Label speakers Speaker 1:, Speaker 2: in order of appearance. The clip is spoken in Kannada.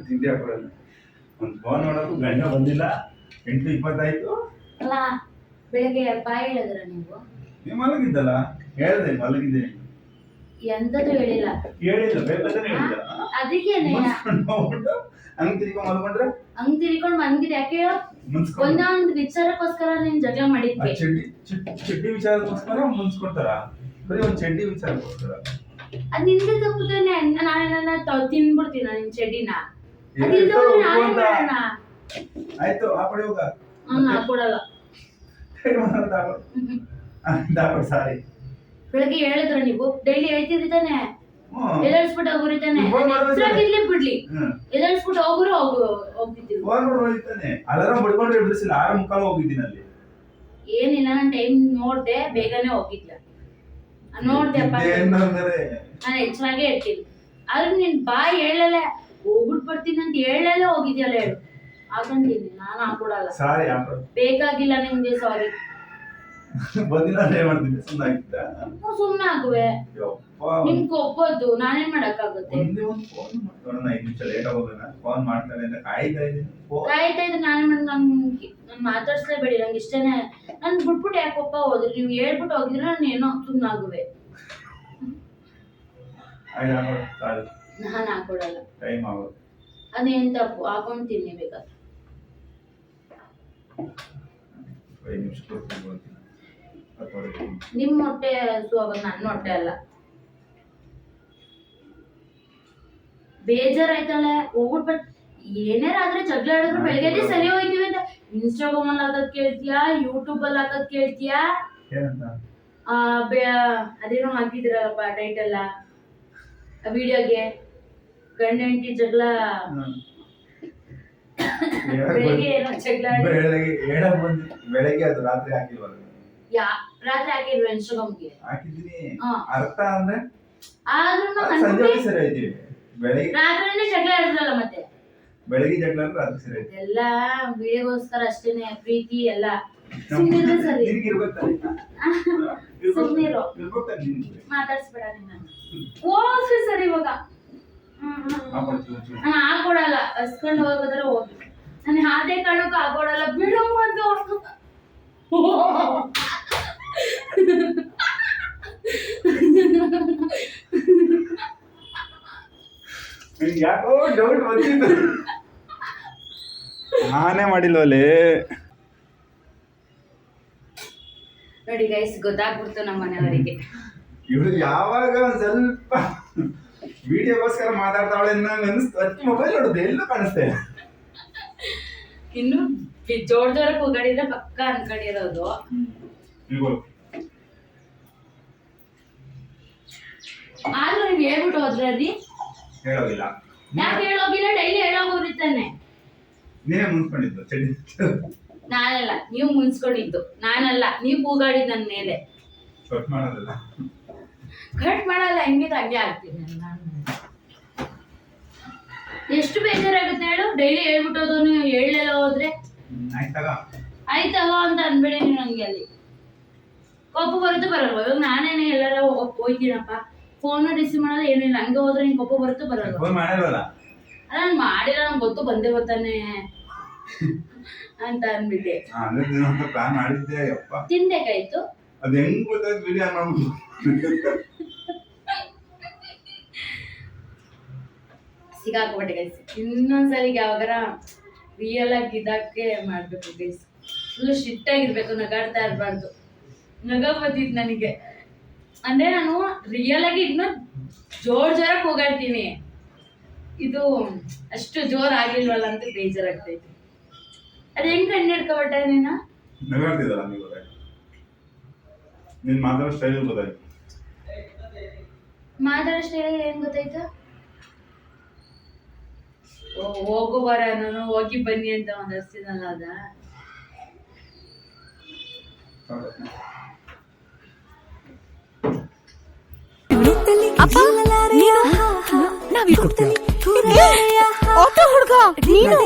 Speaker 1: ತಿಂಡಿ ಹಾಕೊಡಲ್ಲ. ಒಂದು ಫೋನ್ ನೋಡೋದು ಗಂಡ ಬಂದಿಲ್ಲ, 8:20
Speaker 2: ಅಲ್ಲ. ಬೆಳಗ್ಗೆ ಬಾಯ್ ಹೇಳಿದ್ರ ನೀವು
Speaker 1: ಮಲಗಿದ್ದಲ್ಲ, ಹೇಳ್ದೆ ಮಲಗಿದ್ದೆ.
Speaker 2: ಎಂತದ್ದು ಹೇಳಿಲ್ಲ
Speaker 1: ಬೇಕಾದ್ರೆ ಹೇಳಿದ.
Speaker 2: ಅದಕ್ಕೆ
Speaker 1: ಹೋಗ್ಬಿಟ್ಟು ಹಂಗ್ ತಿರ್ಕೊಂಡ್ ಮಲ್ಕೊಂಡ್ರೆ
Speaker 2: ಹಂಗ್ ತಿರ್ಕೊಂಡ್ ಮನ್ಗಿದ್ ಯಾಕೆ ಹೇಳೋ? ಒಂದೊಂದು ವಿಚಾರಕ್ಕೋಸ್ಕರ ನೀನ್ ಜಗಳ ಮಾಡಿದ್ವಿ.
Speaker 1: ಚಡ್ಡಿ ವಿಚಾರಕ್ಕೋಸ್ಕರ ಮುನ್ಸ್ಕೊಡ್ತಾರ, ಬರೀ ಒಂದ್ ಚಡ್ಡಿ ವಿಚಾರಕ್ಕೋಸ್ಕರ.
Speaker 2: ಅದ್ ನಿಂದೆ ತಪ್ಪುತ್ತಾನೆ. ನಾನೇನ ತಿನ್ಬಿಡ್ತೀನ ನಿನ್ ಚಡ್ಡಿನ?
Speaker 1: ಆಯ್ತು ಹಾಕೊಡಿ ಹೋಗ.
Speaker 2: ಹಾಕೊಡಲ್ಲ.
Speaker 1: ಸಾರಿ.
Speaker 2: ಬೆಳಗ್ಗೆ ಹೇಳಿದ್ರ ನೀವು? ಡೈಲಿ ಹೇಳ್ತಿದ್ರಿ ತಾನೆ, ಎದಳ್ಸ್ಬಿಟ್ಟು ಹೋಗ್ರಿ ತಾನೆ. ಇರ್ಲಿ ಬಿಡ್ಲಿ, ಎದಳ್ಸ್ಬಿಟ್ಟು ಹೋಗ್ರು ಹೋಗ್ತಿದ್ದೀವಿ.
Speaker 1: ಅಲಾರಾಮ್ ಬಿಡ್ಕೊಂಡ್ರೆ ಎಬ್ಬಿಸಿಲ್ಲ, 6:45 ಹೋಗಿದ್ದೀನಿ ಅಲ್ಲಿ.
Speaker 2: ಏನಿಲ್ಲ, ನಾನು ಟೈಮ್ ನೋಡ್ದೆ, ಬೇಗನೆ ಹೋಗಿದ್ಲ. ನೋಡ್ದೆಪ್ಪ, ನಾನು ಹೆಚ್ಚಾಗೆ ಹೇಳ್ತೀನಿ. ಆದ್ರೆ ನೀನ್ ಬಾಯ್ ಹೇಳಲ್ಲ, ಹೋಗ್ಬಿಟ್ಟು ಬರ್ತೀನಿ ಅಂತ ಹೇಳಲ್ಲ, ಹೋಗಿದ್ಯಲ್ಲ ಹೇಳು. ಹಾಕೊಂತೀನಿ, ನಾನು ಹಾಕೊಡಲ್ಲ.
Speaker 1: ಸಾರಿ,
Speaker 2: ಬೇಕಾಗಿಲ್ಲ ನಿಮ್ಗೆ. ಸಾರಿ
Speaker 1: ಬಂದಿಲ್ಲ ಮಾಡ್ತೀನಿ.
Speaker 2: ಸುಮ್ಮನೆ ಆಗುವೆ. ನಿಮ್ಗೆ ಒಪ್ಪೋದು ನಾನೇನ್ ಮಾಡಕ್ಕಾಗುತ್ತೆ? ಕಾಯ್ತಾ ಇದ್ರೆ ನಾನೇ ಮಾಡಿ ನನ್ ಮಾತಾಡ್ಸ್ಲೇಬೇಡಿ, ನಂಗೆ ಇಷ್ಟನೇ. ನನ್ ಬಿಟ್ಬಿಟ್ಟು ಯಾಕೊಪ್ಪ ಹೋದ್ರಿ? ನೀವು ಹೇಳ್ಬಿಟ್ಟು ಹೋಗಿದ್ರೆ ನಾನು ಏನೋ ಸುಮ್ಮನೆ ಆಗುವೆ. ನಾನು ಹಾಕೊಡಲ್ಲ. ಅದೇನ್ ತಪ್ಪು, ಹಾಕೊಂತೀನಿ ಬೇಕಾದ್ರೆ. ನಿಮ್ ಹೊಟ್ಟೆ ಹಸು ಆಗೋದು ನನ್ನ ಹೊಟ್ಟೆ ಅಲ್ಲ. ಬೇಜಾರಾಯ್ತಲ್ಲ, ಹೋಗ್ಬಿಟ್ ಬಟ್ ಏನಾರಾದ್ರೆ ಜಗಳ ಆಡಿದ್ರು ಬೆಳಗ್ಗೆ ಸರಿ ಹೋಯ್ತೀವಿ ಅಂತ ಇನ್ಸ್ಟಾಗ್ರಾಮ್ ಅಲ್ಲಿ ಹಾಕದ್ ಕೇಳ್ತೀಯಾ, ಯೂಟ್ಯೂಬ್ ಅಲ್ಲಿ ಹಾಕದ್ ಕೇಳ್ತೀಯಾ? ಅದೇನೋ ಹಾಕಿದ್ರಲ್ಲಪ್ಪ ಟೈಟಲ್ ವಿಡಿಯೋಗೆ, ಗಂಡ ಹೆಂಡತಿ ಜಗಳ. ಬೆಳಗ್ಗೆ ಏನೋ ಜಗಳ
Speaker 1: ಬೆಳಗ್ಗೆ ಅದು ರಾತ್ರಿ ಹಾಕಿಲ್ವಲ್ಲ?
Speaker 2: ರಾತ್ರಿ ಹಾಕಿಲ್ವ ಇನ್ಸ್ಟಾಗ್ರಾಮ್ಗೆ?
Speaker 1: ಹಾಕಿದ್ದೀನಿ. ಅರ್ಥ ಅಂದ್ರೆ
Speaker 2: ಆದ್ರೂ
Speaker 1: ಸರಿ ಆಯ್ತೀವಿ. ಬೆಳಗ್ಗೆ
Speaker 2: ರಾತ್ರಿನೇ ಜಗಳ ಆಡಿದ್ರಲ್ಲ, ಮತ್ತೆ
Speaker 1: ಬೆಳಗ್ಗೆ ಜಗಳ ಅಂದ್ರೆ ರಾತ್ರಿ ಸರಿ ಆಯ್ತು.
Speaker 2: ಎಲ್ಲ ವಿಡಿಯೋಗೋಸ್ಕರ ಅಷ್ಟೇನೆ, ಪ್ರೀತಿ ಎಲ್ಲ. ಸುಮ್ಮನೆ ಸರಿ, ಸುಮ್ಮನಿರೋ, ಮಾತಾಡ್ಸ್ಬೇಡ ನಿನ್ನ. ಹೋಗ್ರಿ ಸರಿ ಇವಾಗ. ನಾನು ಹಾಕೊಡಲ್ಲ, ಹಸ್ಕೊಂಡು ಹೋಗೋದ್ರೆ ಹೋಗಿ. ನಾನು ಹಾದೇ ಕಾರಣಕ್ಕೂ ಹಾಕೊಡಲ್ಲ, ಬಿಡು. ಮತ್ತು
Speaker 1: ಯಾಕೋ ಡೌಟ್ ಬಂದಿತ್ತು, ನಾನೇ ಮಾಡಿಲ್ವಲ್ಲೇ.
Speaker 2: ನೋಡಿ ಗೈಸ್, ಗೊತ್ತಾಗ್ಬಿಡ್ತು ನಮ್ಮ ಮನೆಯವರಿಗೆ.
Speaker 1: ಇವಳು ಯಾವಾಗ ಸ್ವಲ್ಪ ವಿಡಿಯೋಗೋಸ್ಕರ ಮಾತಾಡ್ತಾವಳೆ ಅನ್ಸ್ತು. ಮೊಬೈಲ್ ನೋಡುದು ಎಲ್ಲೂ ಕಾಣಿಸ್ತಾ ಇಲ್ಲ.
Speaker 2: ಇನ್ನು ಜೋರ್ ಜೋರ ಕೂಗಾಡಿದ್ರೆ ಪಕ್ಕ ಅನ್ಕೊಂಡಿರೋದು. ಆದ್ರೂ ನೀವ್ ಹೇಳ್ಬಿಟ್ಟು ಹೋದ್ರಿ?
Speaker 1: ಹೇಳೋಗಿಲ್ಲ.
Speaker 2: ಯಾಕೆ ಹೇಳೋಗಿಲ್ಲ? ಡೈಲಿ ಹೇಳೋಗೋರಿತಾನೆ.
Speaker 1: ನೀನೇ ಮುನ್ಸ್ಕೊಂಡಿದ್ದು ಚಡಿ.
Speaker 2: ನಾನಲ್ಲ, ನೀವು ಮುನ್ಸ್ಕೊಂಡಿದ್ದು. ನಾನಲ್ಲ, ನೀವು ಕೂಗಾಡಿದ್ ನನ್ನ ಮೇಲೆ.
Speaker 1: ಕಟ್ ಮಾಡೋದಲ್ಲ,
Speaker 2: ಕಟ್ ಮಾಡಲ್ಲ. ಹೆಂಗಿದ್ ಹಂಗೆ ಆಗ್ತೀನಿ ನಾನು. ಎಷ್ಟು ಬೇಜಾರಾಗುತ್ತೆ ಹೇಳು? ಡೈಲಿ ಹೇಳ್ಬಿಟ್ಟೋದು, ನೀವು ಹೇಳಲ್ಲ ಹೋದ್ರೆ ಆಯ್ತವ ಅಂತ ಅನ್ಬೇಡಿ ನೀವು ನಂಗೆ. ಅಲ್ಲಿ ಕೋಪ ಬರುತ್ತೆ ಬರಲ್ವ? ಇವಾಗ ನಾನೇನೆ ಎಲ್ಲಾರ ಹೋಯ್ತೀನಪ್ಪ, ಫೋನ್ ರಿಸೀವ್ ಮಾಡಲ್ಲ, ಏನಿಲ್ಲ, ಹಂಗೆ ಹೋದ್ರೆ ನಿಂಗೆ ಕೋಪ ಬರುತ್ತೆ ಬರಲ್ವ?
Speaker 1: ಅಲ್ಲ
Speaker 2: ನಾನು ಮಾಡಿಲ್ಲ, ನಂಗೆ ಗೊತ್ತು, ಬಂದೇ ಬರ್ತಾನೆ ಅಂತ ಅನ್ಬಿಟ್ಟೆ. ತಿನ್ಬೇಕಾಯ್ತು.
Speaker 1: ಅದ್ ಹೆಂಗ್ ಗೊತ್ತಾಯ್ತು? ವಿಡಿಯೋ ಮಾಡ್ಬಿಟ್ಟು
Speaker 2: ಸಿಗಾಕ್ಬಿಟ್ಟೆ ಗೈಸ್. ಇನ್ನೊಂದ್ಸಲಿಗೆ ಯಾವಾಗಾರ ರಿಯಲ್ ಆಗಿ ಇದಕ್ಕೆ ಮಾಡ್ಬೇಕು ಗೈಸ್. ಫುಲ್ ಸ್ಟ್ರಿಕ್ಟ್ ಆಗಿರ್ಬೇಕು, ನಗಾಡ್ತಾ ಇರ್ಬಾರ್ದು. ನಗ ಬಂದಿತ್ತು ನನಗೆ. ಅಂದ್ರೆ ನಾನು ರಿಯಲ್ ಆಗಿ ಇನ್ನು ಜೋರಾಗಿ ಹೋಗಾಡ್ತೀನಿ. ಇದು ಅಷ್ಟು ಜೋರ್ ಆಗಿಲ್ವಲ್ಲ ಅಂತ ಬೇಜಾರಾಗ್ತೈತಿ. ಅದ್ ಹೆಂಗ್ ಕಂಡು ಹಿಡ್ಕೊಬಿಟ್ಟೆ ನೀನು?
Speaker 1: ನಗಾಡ್ತಿದ್ದಲ್ಲ ನೀವು, ನೀನ್ ಮಾತಾಡೋ ಸ್ಟೈಲ್ ಗೊತ್ತಾಯ್ತು.
Speaker 2: ಮಾತಾಡೋ ಸ್ಟೈಲ್ ಏನ್ ಗೊತ್ತಾಯ್ತು? ಹೋಗು ಬರ, ನಾನು ಹೋಗಿ ಬನ್ನಿ ಅಂತ ಒಂದ್ ಹಸ್ತಿನಲ್ಲ, ಅದ
Speaker 3: ನಾವ್ ಹುಡುಗ ನೀನು